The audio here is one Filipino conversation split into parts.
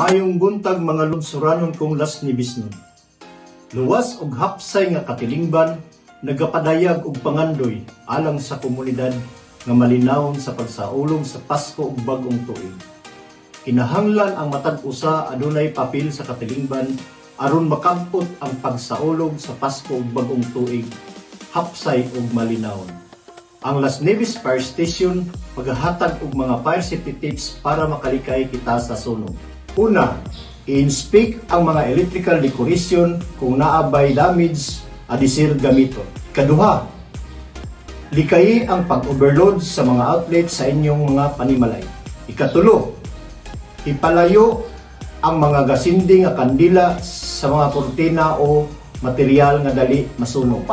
Mayong buntag mga lunsuranon kong Las Nibis nun. Luwas og hapsay nga katilingban, nagapadayag og pangandoy alang sa komunidad nga malinawon sa pagsaulog sa Pasko ug bag-ong tuig. Kinahanglan ang matag usa adunay papel sa katilingban aron makampot ang pagsaulog sa Pasko ug bag-ong tuig, hapsay ug malinawon. Ang Las Nibis Fire Station paghahatag og mga fire safety tips para makalikay kita sa sunog. Una, i-inspect ang mga electrical decoration kung naabay damage adisir gamiton. Ikaduha, likayi ang pag-overload sa mga outlet sa inyong mga panimalay. Ikatulo, ipalayo ang mga gasindi nga kandila sa mga kurtina o material nga dali masunog.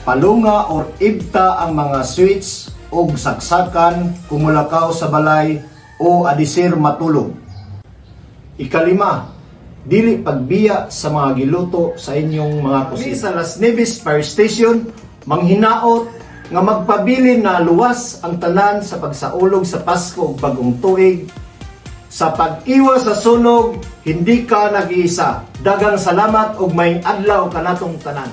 Palunga or ibta ang mga switch o saksakan kung mulakaw sa balay o adisir matulog. Ikalima, dili pagbiya sa mga giluto sa inyong mga kusina. Sa Las Nibis Fire Station, manghinaot nga magpabilin na luwas ang tanan sa pagsaulog sa Pasko ug bagong tuig. Sa pag-iwas sa sunog, hindi ka nag-iisa. Daghang salamat ug may adlaw kanatong tanan.